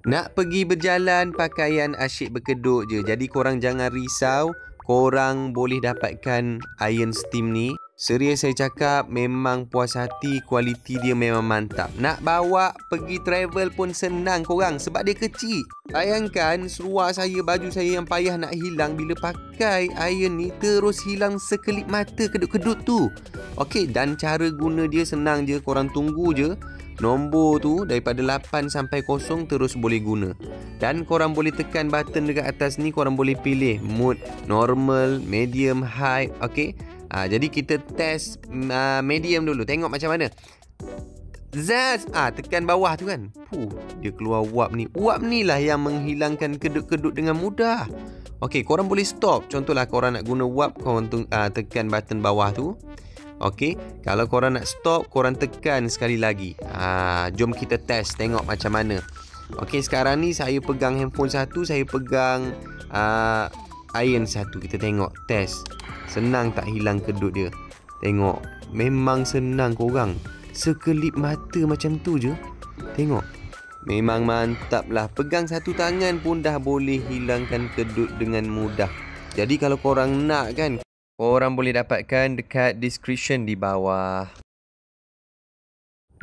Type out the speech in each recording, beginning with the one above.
Nak pergi berjalan, pakaian asyik berkedut je. Jadi korang jangan risau, korang boleh dapatkan iron steam ni. Serius saya cakap, memang puas hati, kualiti dia memang mantap. Nak bawa pergi travel pun senang korang sebab dia kecil. Bayangkan seluar saya, baju saya yang payah nak hilang, bila pakai iron ni terus hilang sekelip mata kedut-kedut tu. Okey, dan cara guna dia senang je, korang tunggu je. Nombor tu daripada 8 sampai 0 terus boleh guna. Dan korang boleh tekan button dekat atas ni, korang boleh pilih mode normal, medium, high. Okey. Jadi kita test medium dulu. Tengok macam mana. Zaz. Tekan bawah tu kan. Dia keluar uap ni. Uap ni lah yang menghilangkan kedut-kedut dengan mudah. Okey, korang boleh stop. Contohlah korang nak guna uap, korang tekan button bawah tu. Okey, kalau korang nak stop, korang tekan sekali lagi. Jom kita test, tengok macam mana. Okey, sekarang ni saya pegang handphone satu, saya pegang iron satu. Kita tengok, test. Senang tak hilang kedut dia? Tengok, memang senang korang. Sekelip mata macam tu je. Tengok, memang mantap lah. Pegang satu tangan pun dah boleh hilangkan kedut dengan mudah. Jadi kalau korang nak kan, korang boleh dapatkan dekat description di bawah.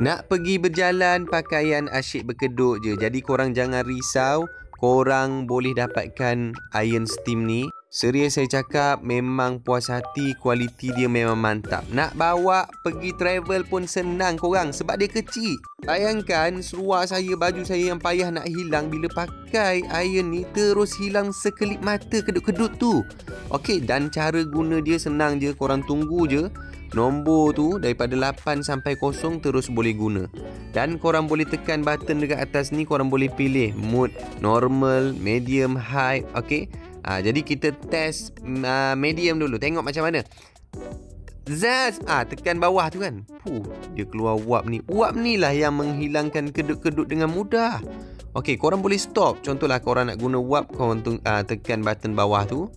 Nak pergi berjalan, pakaian asyik berkedut je. Jadi korang jangan risau, korang boleh dapatkan iron steam ni. Serius saya cakap, memang puas hati, kualiti dia memang mantap. Nak bawa pergi travel pun senang korang sebab dia kecil. Bayangkan seluar saya, baju saya yang payah nak hilang, bila pakai iron ni terus hilang sekelip mata kedut-kedut tu. Okey, dan cara guna dia senang je, korang tunggu je. Nombor tu daripada 8 sampai 0 terus boleh guna. Dan korang boleh tekan button dekat atas ni, korang boleh pilih mode normal, medium, high. Okey. Jadi kita test medium dulu. Tengok macam mana. Zaz. Tekan bawah tu kan. Dia keluar uap ni. Uap ni lah yang menghilangkan kedut-kedut dengan mudah. Okey, korang boleh stop. Contohlah korang nak guna uap, korang tekan button bawah tu.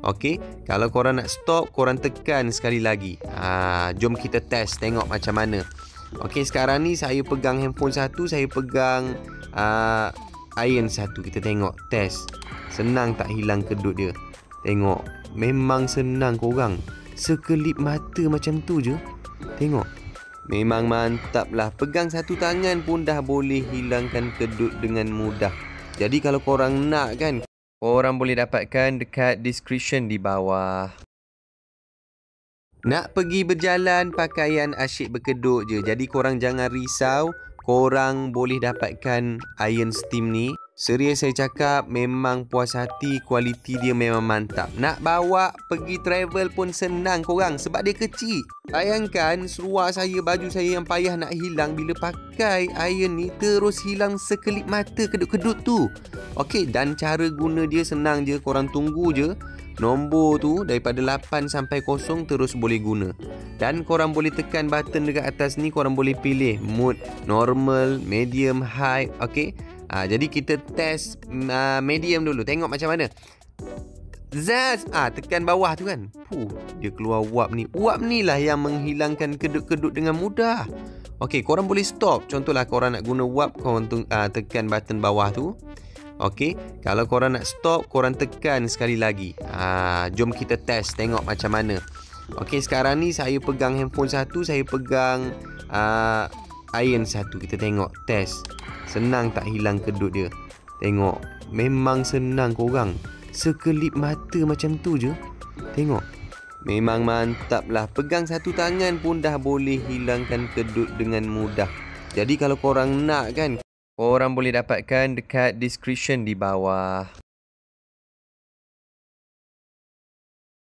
Okey, kalau korang nak stop, korang tekan sekali lagi. Jom kita test, tengok macam mana. Okey, sekarang ni saya pegang handphone satu, saya pegang iron satu. Kita tengok, test. Senang tak hilang kedut dia? Tengok, memang senang korang. Sekelip mata macam tu je. Tengok, memang mantap lah. Pegang satu tangan pun dah boleh hilangkan kedut dengan mudah. Jadi kalau korang nak kan, korang boleh dapatkan dekat description di bawah. Nak pergi berjalan, pakaian asyik berkedut je. Jadi korang jangan risau, korang boleh dapatkan iron steam ni. Serius saya cakap, memang puas hati, kualiti dia memang mantap. Nak bawa pergi travel pun senang korang sebab dia kecil. Bayangkan seluar saya, baju saya yang payah nak hilang, bila pakai iron ni terus hilang sekelip mata kedut-kedut tu. Okey, dan cara guna dia senang je, korang tunggu je. Nombor tu daripada 8 sampai 0 terus boleh guna. Dan korang boleh tekan button dekat atas ni, korang boleh pilih mode normal, medium, high. Okey. Jadi kita test medium dulu. Tengok macam mana. Zaz. Tekan bawah tu kan. Dia keluar uap ni. Uap ni lah yang menghilangkan kedut-kedut dengan mudah. Okey, korang boleh stop. Contohlah korang nak guna uap, korang tekan button bawah tu. Okey, kalau korang nak stop, korang tekan sekali lagi. Jom kita test, tengok macam mana. Okey, sekarang ni saya pegang handphone satu, saya pegang iron satu. Kita tengok, test. Senang tak hilang kedut dia? Tengok, memang senang korang. Sekelip mata macam tu je. Tengok, memang mantap lah. Pegang satu tangan pun dah boleh hilangkan kedut dengan mudah. Jadi kalau korang nak kan, korang boleh dapatkan dekat description di bawah.